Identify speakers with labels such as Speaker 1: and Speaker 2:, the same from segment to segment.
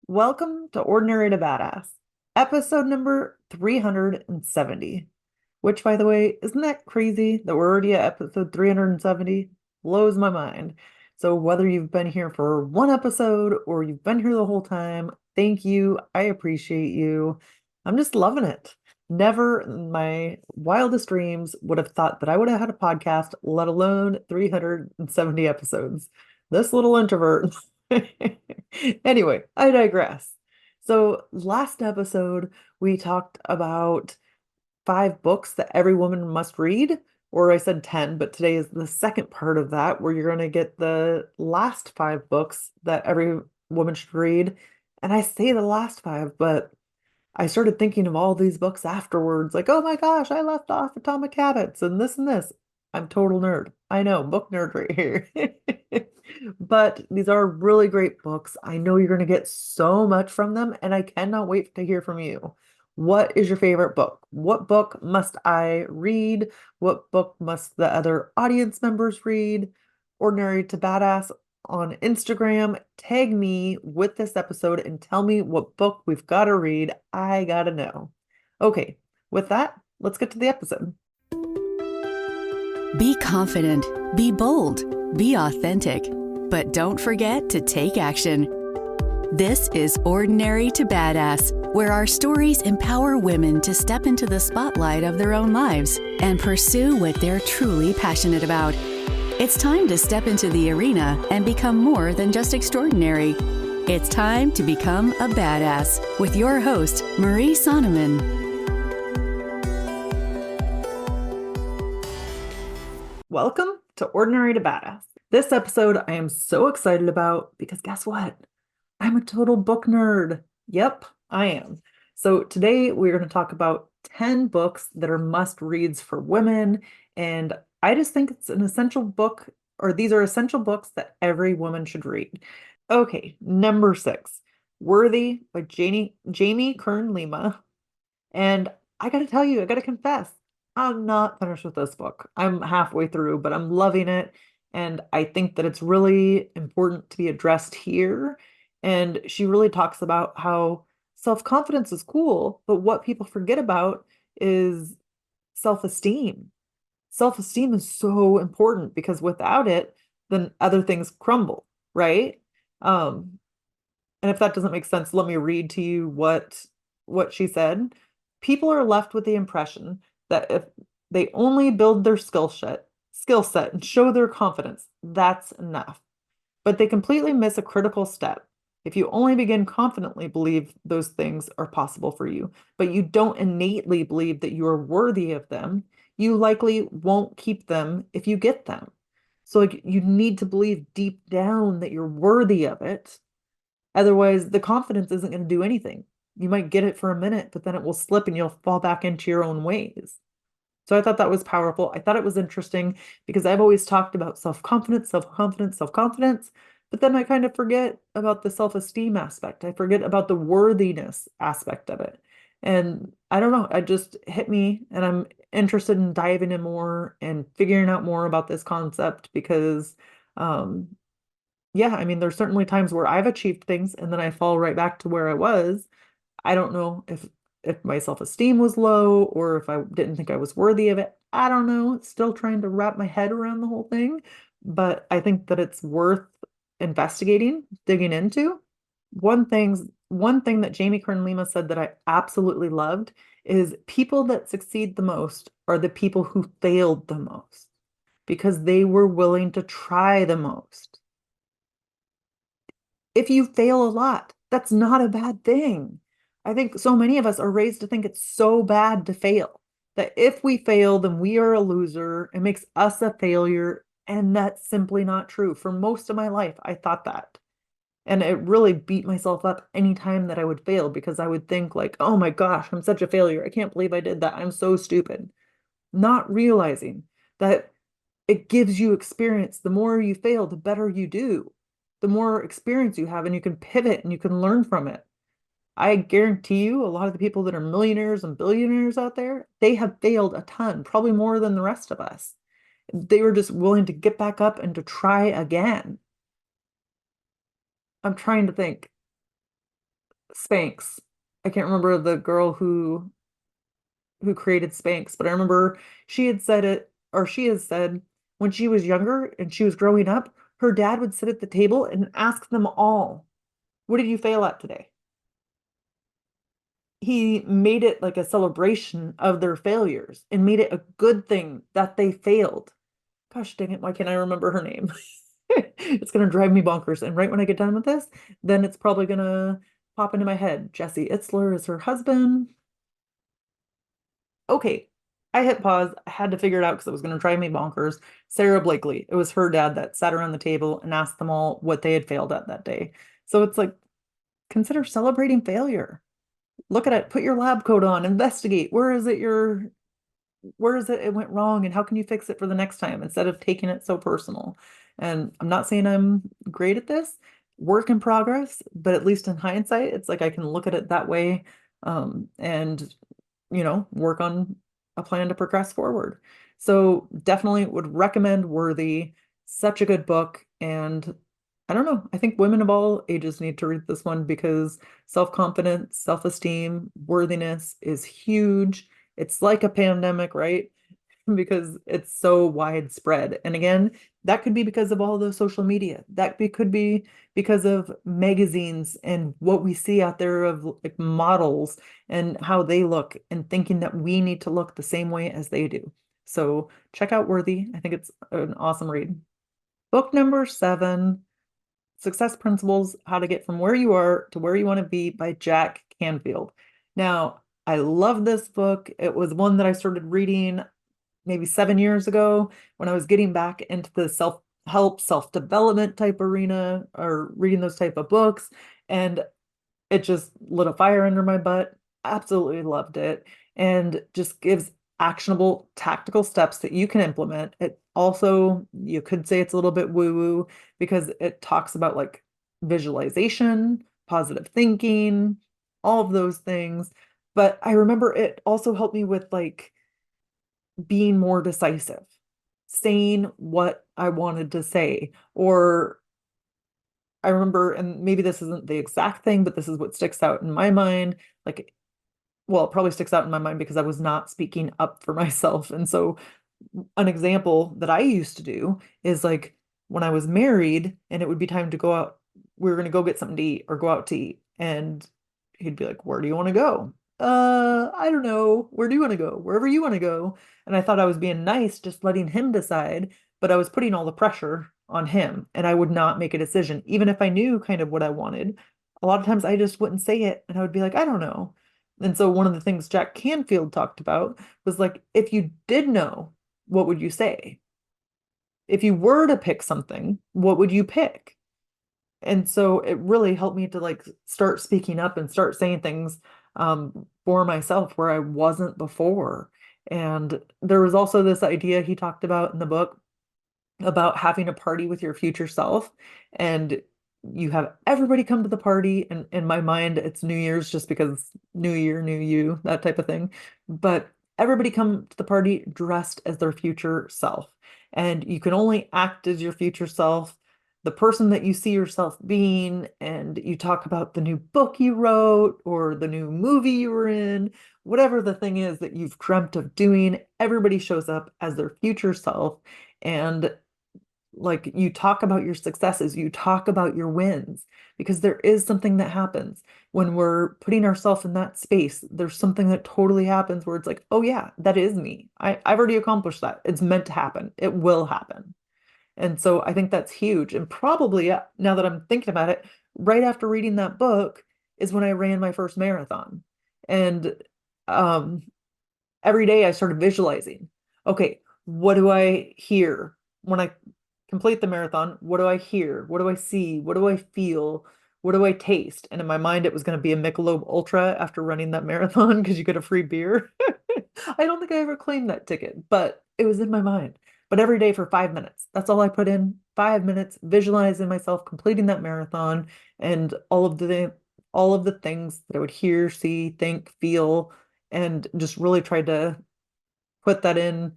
Speaker 1: Welcome to Ordinary to Badass, episode number 370. Which, by the way, isn't that crazy that we're already at episode 370? Blows my mind. So, whether you've been here for one episode or you've been here the whole time, thank you. I appreciate you. I'm just loving it. Never in my wildest dreams would have thought that I would have had a podcast, let alone 370 episodes. This little introvert. Anyway, I digress. So, last episode, we talked about 5 books that every woman must read, or I said 10, but today is the second part of that, where you're going to get the last 5 books that every woman should read. And I say the last 5, but I started thinking of all these books afterwards, like, oh my gosh, I left off Atomic Habits and this and this. I'm total nerd. I know, book nerd right here. But these are really great books. I know you're going to get so much from them, and I cannot wait to hear from you. What is your favorite book? What book must I read? What book must the other audience members read? Ordinary to Badass on Instagram. Tag me with this episode and tell me what book we've got to read. I gotta know. Okay, with that, let's get to the episode.
Speaker 2: Be confident, be bold, be authentic, but don't forget to take action. This is Ordinary to Badass, where our stories empower women to step into the spotlight of their own lives and pursue what they're truly passionate about. It's time to step into the arena and become more than just extraordinary. It's time to become a badass with your host, Marie Sonneman.
Speaker 1: Welcome to Ordinary to Badass. This episode I am so excited about because guess what? I'm a total book nerd. Yep, I am. So today we're going to talk about 10 books that are must reads for women. And I just think it's an essential book, or these are essential books that every woman should read. Okay, number 6, Worthy by Jamie Kern Lima. And I got to tell you, I got to confess, I'm not finished with this book. I'm halfway through, but I'm loving it. And I think that it's really important to be addressed here. And she really talks about how self-confidence is cool, but what people forget about is self-esteem. Self-esteem is so important because without it, then other things crumble, right? Um, and if that doesn't make sense, let me read to you what she said. People are left with the impression that if they only build their skill set and show their confidence, that's enough. But they completely miss a critical step. If you only begin confidently believe those things are possible for you, but you don't innately believe that you are worthy of them, you likely won't keep them if you get them. So like you need to believe deep down that you're worthy of it. Otherwise, the confidence isn't going to do anything. You might get it for a minute, but then it will slip and you'll fall back into your own ways. So I thought that was powerful. I thought it was interesting because I've always talked about self-confidence, self-confidence, self-confidence, but then I kind of forget about the self-esteem aspect. I forget about the worthiness aspect of it. And I don't know, it just hit me and I'm interested in diving in more and figuring out more about this concept because um yeah, I mean, there's certainly times where I've achieved things and then I fall right back to where I was. I don't know if my self-esteem was low or if I didn't think I was worthy of it. I don't know. Still trying to wrap my head around the whole thing, but I think that it's worth investigating, digging into. One thing that Jamie Kern Lima said that I absolutely loved is people that succeed the most are the people who failed the most because they were willing to try the most. If you fail a lot, that's not a bad thing. I think so many of us are raised to think it's so bad to fail, that if we fail, then we are a loser. It makes us a failure. And that's simply not true. For most of my life, I thought that. And it really beat myself up anytime that I would fail because I would think like, oh my gosh, I'm such a failure. I can't believe I did that. I'm so stupid. Not realizing that it gives you experience. The more you fail, the better you do. The more experience you have, and you can pivot and you can learn from it. I guarantee you, a lot of the people that are millionaires and billionaires out there, they have failed a ton, probably more than the rest of us. They were just willing to get back up and to try again. I'm trying to think. Spanx. I can't remember the girl who created Spanx, but I remember she had said it, or she has said when she was younger and she was growing up, her dad would sit at the table and ask them all, "What did you fail at today?" He made it like a celebration of their failures and made it a good thing that they failed. Gosh dang it, why can't I remember her name? It's gonna drive me bonkers. And right when I get done with this, then it's probably gonna pop into my head. Jesse Itzler is her husband. Okay, I hit pause. I had to figure it out because it was gonna drive me bonkers. Sarah Blakely. It was her dad that sat around the table and asked them all what they had failed at that day. So it's like, consider celebrating failure. Look at it, put your lab coat on, investigate. Where is it went wrong and how can you fix it for the next time instead of taking it so personal? And I'm not saying I'm great at this, work in progress, but at least in hindsight, it's like I can look at it that way, and work on a plan to progress forward. So definitely would recommend Worthy. Such a good book. And I don't know, I think women of all ages need to read this one because self-confidence, self-esteem, worthiness is huge. It's like a pandemic, right? Because it's so widespread. And again, that could be because of all the social media. Could be because of magazines and what we see out there of like models and how they look and thinking that we need to look the same way as they do. So check out Worthy. I think it's an awesome read. Book number 7, Success Principles: How to Get from Where You Are to Where You Want to Be by Jack Canfield. Now, I love this book. It was one that I started reading maybe 7 years ago when I was getting back into the self-help, self-development type arena or reading those type of books. And it just lit a fire under my butt. Absolutely loved it. And just gives actionable tactical steps that you can implement. It also, you could say it's a little bit woo-woo because it talks about like visualization, positive thinking, all of those things. But I remember it also helped me with like being more decisive, saying what I wanted to say. Or I remember, and maybe this isn't the exact thing, but this is what sticks out in my mind. Like, well, it probably sticks out in my mind because I was not speaking up for myself. And so, an example that I used to do is like when I was married and it would be time to go out, we were going to go get something to eat or go out to eat. And he'd be like, "Where do you want to go?" I don't know. Where do you want to go? Wherever you want to go. And I thought I was being nice, just letting him decide, but I was putting all the pressure on him and I would not make a decision, even if I knew kind of what I wanted. A lot of times I just wouldn't say it and I would be like, "I don't know." And so one of the things Jack Canfield talked about was like, if you did know, what would you say? If you were to pick something, what would you pick? And so it really helped me to like start speaking up and start saying things for myself where I wasn't before. And there was also this idea he talked about in the book about having a party with your future self. And you have everybody come to the party. And in my mind, it's New Year's just because New Year, new you, that type of thing. But everybody come to the party dressed as their future self. And you can only act as your future self, the person that you see yourself being. And you talk about the new book you wrote or the new movie you were in, whatever the thing is that you've dreamt of doing. Everybody shows up as their future self. And like you talk about your successes, you talk about your wins, because there is something that happens when we're putting ourselves in that space. There's something that totally happens where it's like, oh yeah, that is me. I've already accomplished that. It's meant to happen. It will happen. And so I think that's huge. And probably now that I'm thinking about it, right after reading that book is when I ran my first marathon. And um, every day I started visualizing, okay, what do I hear when I complete the marathon? What do I hear? What do I see? What do I feel? What do I taste? And in my mind, it was going to be a Michelob Ultra after running that marathon because you get a free beer. I don't think I ever claimed that ticket, but it was in my mind. But every day for 5 minutes, that's all I put in. 5 minutes, visualizing myself completing that marathon and all of the things that I would hear, see, think, feel, and just really tried to put that in,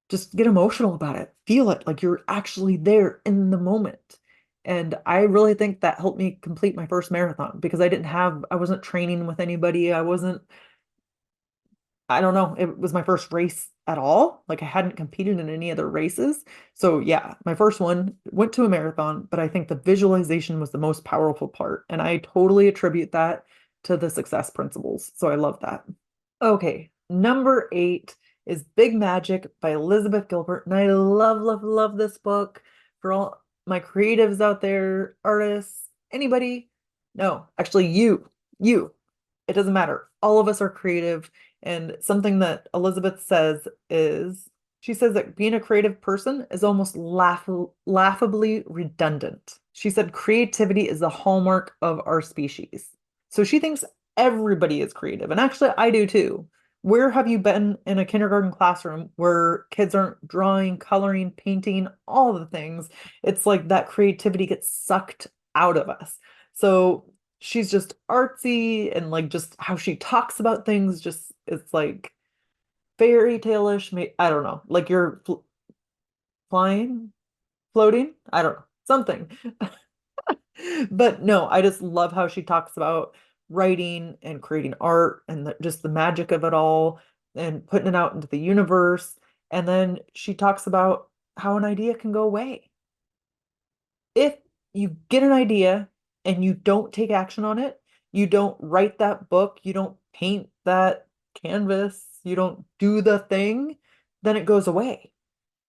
Speaker 1: just get emotional about it, feel it like you're actually there in the moment. And I really think that helped me complete my first marathon because I wasn't training with anybody. I don't know, it was my first race at all. Like I hadn't competed in any other races. So yeah, my first one went to a marathon, but I think the visualization was the most powerful part. And I totally attribute that to the success principles. So I love that. Okay, number 8 is Big Magic by Elizabeth Gilbert. And I love, love, love this book for all my creatives out there, artists, anybody. No, actually, you. It doesn't matter. All of us are creative. And something that Elizabeth says is she says that being a creative person is almost laughably redundant. She said creativity is the hallmark of our species. So she thinks everybody is creative. And actually, I do too. Where have you been in a kindergarten classroom where kids aren't drawing, coloring, painting, all the things? It's like that creativity gets sucked out of us. So she's just artsy and like just how she talks about things, just it's like fairy tale-ish. I don't know, like you're flying, floating, I don't know, something. But no, I just love how she talks about writing and creating art and just the magic of it all and putting it out into the universe. And then she talks about how an idea can go away. If you get an idea and you don't take action on it, you don't write that book, you don't paint that canvas, you don't do the thing, then it goes away.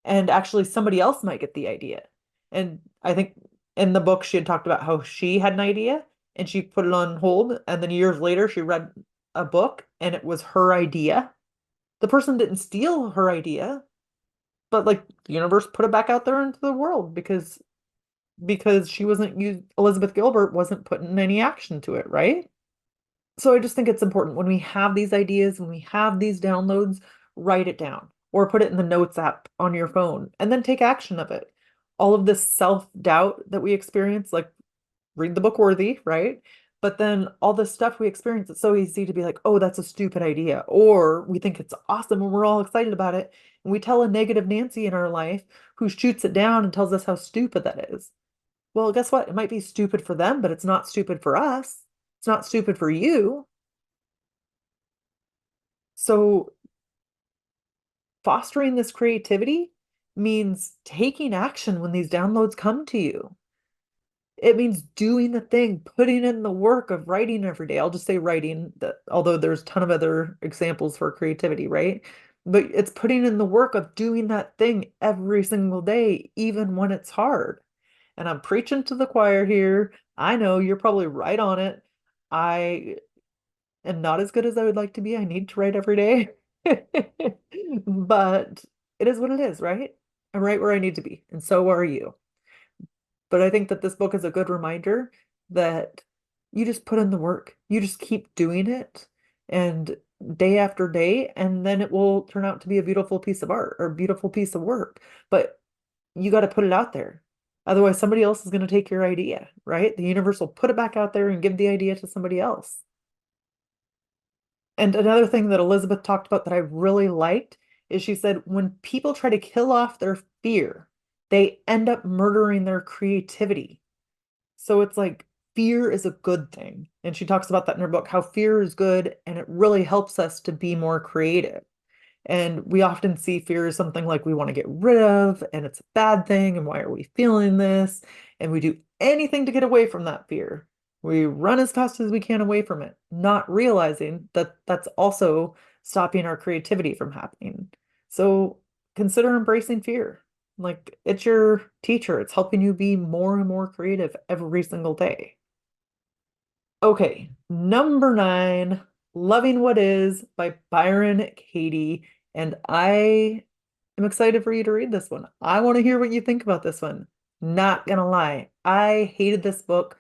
Speaker 1: And actually, somebody else might get the idea. And I think in the book, she had talked about how she had an idea and she put it on hold. And then years later, she read a book and it was her idea. The person didn't steal her idea, but like the universe put it back out there into the world because she wasn't used, Elizabeth Gilbert wasn't putting any action to it, right? So I just think it's important when we have these ideas, when we have these downloads, write it down or put it in the notes app on your phone and then take action of it. All of this self-doubt that we experience, like read the book Worthy, right? But then all this stuff we experience, it's so easy to be like, oh, that's a stupid idea. Or we think it's awesome and we're all excited about it. And we tell a negative Nancy in our life who shoots it down and tells us how stupid that is. Well, guess what? It might be stupid for them, but it's not stupid for us. It's not stupid for you. So fostering this creativity means taking action when these downloads come to you. It means doing the thing, putting in the work of writing every day. I'll just say writing, although there's a ton of other examples for creativity, right? But it's putting in the work of doing that thing every single day, even when it's hard. And I'm preaching to the choir here. I know you're probably right on it. I am not as good as I would like to be. I need to write every day. But it is what it is, right? I'm right where I need to be, and so are you. But I think that this book is a good reminder that you just put in the work. You just keep doing it and day after day, and then it will turn out to be a beautiful piece of art or a beautiful piece of work. But you got to put it out there. Otherwise, somebody else is going to take your idea, right? The universe will put it back out there and give the idea to somebody else. And another thing that Elizabeth talked about that I really liked is she said, when people try to kill off their fear, they end up murdering their creativity. So it's like fear is a good thing. And she talks about that in her book, how fear is good and it really helps us to be more creative. And we often see fear as something like we want to get rid of, and it's a bad thing, and why are we feeling this? And we do anything to get away from that fear. We run as fast as we can away from it, not realizing that that's also stopping our creativity from happening. So consider embracing fear. Like it's your teacher, it's helping you be more and more creative every single day. Okay, number 9, Loving What Is by Byron Katie. And I am excited for you to read this one. I want to hear what you think about this one. Not gonna lie, I hated this book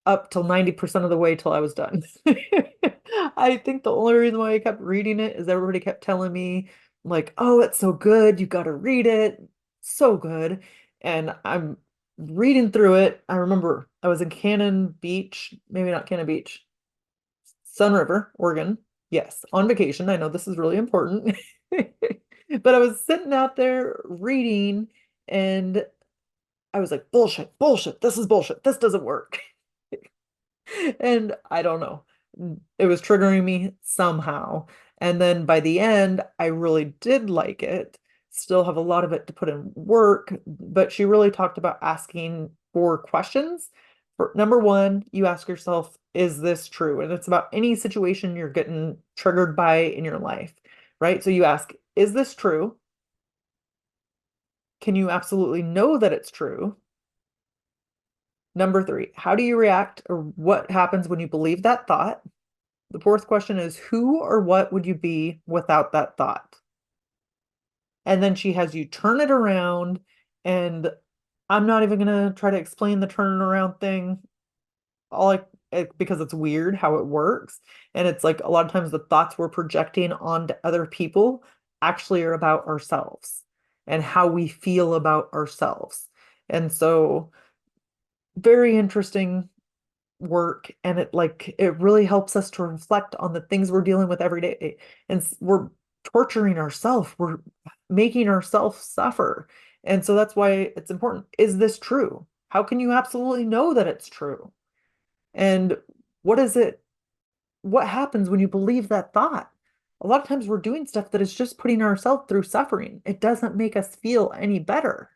Speaker 1: up till 90% of the way till I was done. I think the only reason why I kept reading it is everybody kept telling me, like, oh, it's so good, you got to read it. So good. And I'm reading through it. I remember I was in Cannon Beach, maybe not Cannon Beach, Sun River, Oregon. Yes, on vacation. I know this is really important. But I was sitting out there reading and I was like, bullshit, bullshit, this is bullshit, this doesn't work. And I don't know. It was triggering me somehow. And then by the end, I really did like it. Still have a lot of it to put in work, but she really talked about asking for questions. For number one, you ask yourself, is this true? And it's about any situation you're getting triggered by in your life, right? So you ask, is this true? Can you absolutely know that it's true? Number three, how do you react or what happens when you believe that thought? The fourth question is, who or what would you be without that thought? And then she has you turn it around, and I'm not even going to try to explain the turn it around thing. Because it's weird how it works. And it's like a lot of times the thoughts we're projecting onto other people actually are about ourselves and how we feel about ourselves. And so very interesting work, and it really helps us to reflect on the things we're dealing with every day, and we're torturing ourselves, we're making ourselves suffer. And so that's why it's important. Is this true? How can you absolutely know that it's true? And what is it, what happens when you believe that thought? A lot of times we're doing stuff that is just putting ourselves through suffering. It doesn't make us feel any better.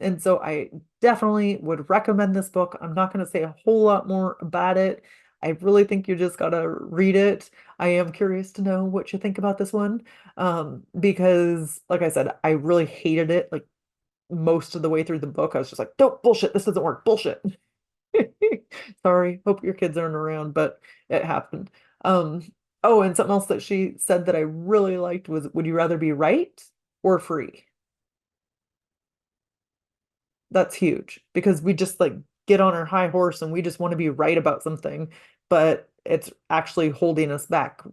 Speaker 1: And so I definitely would recommend this book. I'm not going to say a whole lot more about it. I really think you just got to read it. I am curious to know what you think about this one. Because like I said, I really hated it. Like most of the way through the book, I was just like, don't bullshit. This doesn't work. Bullshit. Sorry. Hope your kids aren't around, but it happened. Oh, and something else that she said that I really liked was, would you rather be right or free? That's huge because we just like get on our high horse and we just want to be right about something, but it's actually holding us back.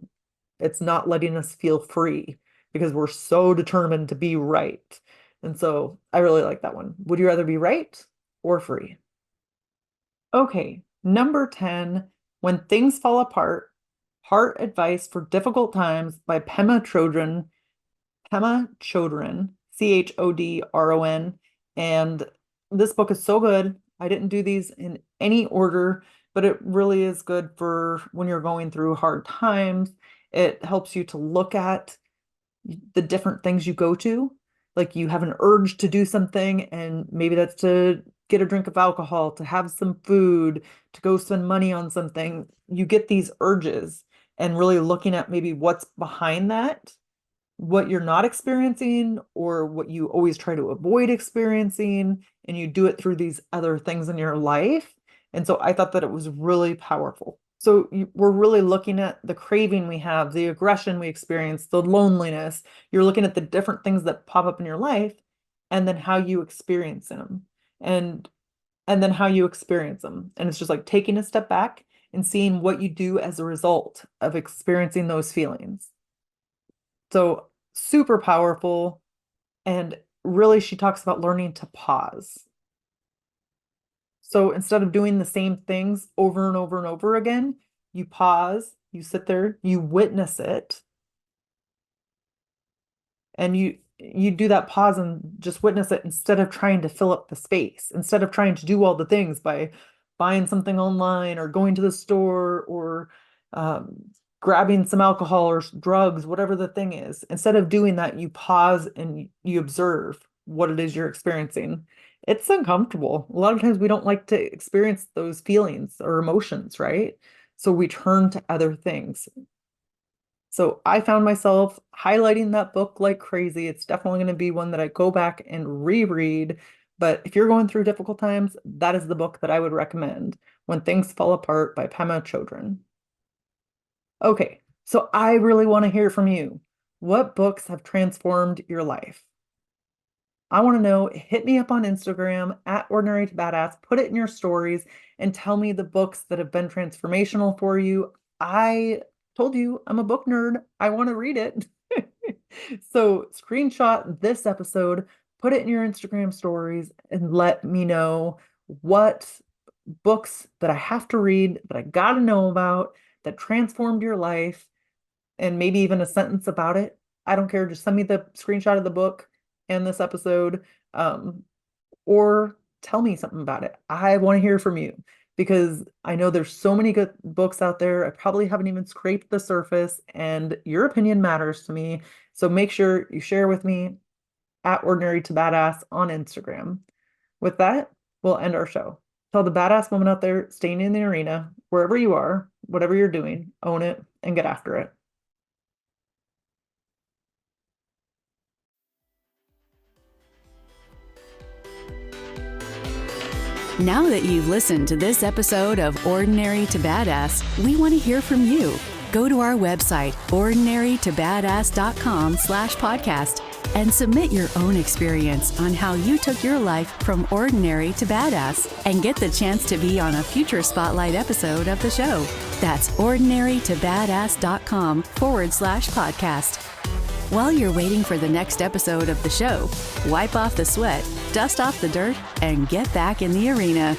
Speaker 1: It's not letting us feel free because we're so determined to be right. And so I really like that one. Would you rather be right or free? Okay, number 10, When Things Fall Apart, Heart Advice for Difficult Times by Pema Chodron. Pema Chodron, Chodron. And this book is so good. I didn't do these in any order, but it really is good for when you're going through hard times. It helps you to look at the different things you go to. Like you have an urge to do something, and maybe that's to get a drink of alcohol, to have some food, to go spend money on something. You get these urges, and really looking at maybe what's behind that, what you're not experiencing or what you always try to avoid experiencing, and you do it through these other things in your life. And so I thought that it was really powerful. So we're really looking at the craving we have, the aggression we experience, the loneliness. You're looking at the different things that pop up in your life, and then how you experience them, and and then how you experience them. And it's just like taking a step back and seeing what you do as a result of experiencing those feelings. So super powerful. And really, she talks about learning to pause. So instead of doing the same things over and over and over again, you pause, you sit there, you witness it, and you do that pause and just witness it instead of trying to fill up the space, instead of trying to do all the things by buying something online or going to the store or um, grabbing some alcohol or drugs, whatever the thing is. Instead of doing that, you pause and you observe what it is you're experiencing. It's uncomfortable. A lot of times we don't like to experience those feelings or emotions, right? So we turn to other things. So I found myself highlighting that book like crazy. It's definitely going to be one that I go back and reread. But if you're going through difficult times, that is the book that I would recommend, When Things Fall Apart by Pema Chodron. Okay, so I really want to hear from you. What books have transformed your life? I want to know. Hit me up on Instagram at Ordinary to Badass, put it in your stories, and tell me the books that have been transformational for you. I told you I'm a book nerd. I want to read it. So screenshot this episode, put it in your Instagram stories, and let me know what books that I have to read, that I got to know about, that transformed your life, and maybe even a sentence about it. I don't care. Just send me the screenshot of the book and this episode. or tell me something about it. I want to hear from you because I know there's so many good books out there. I probably haven't even scraped the surface, and your opinion matters to me. So make sure you share with me at Ordinary to Badass on Instagram. With that, we'll end our show. Tell the badass woman out there staying in the arena, wherever you are, whatever you're doing, own it and get after it.
Speaker 2: Now that you've listened to this episode of Ordinary to Badass, we want to hear from you. Go to our website, ordinarytobadass.com/podcast, and submit your own experience on how you took your life from ordinary to badass and get the chance to be on a future spotlight episode of the show. That's ordinarytobadass.com/podcast. While you're waiting for the next episode of the show, wipe off the sweat, dust off the dirt, and get back in the arena.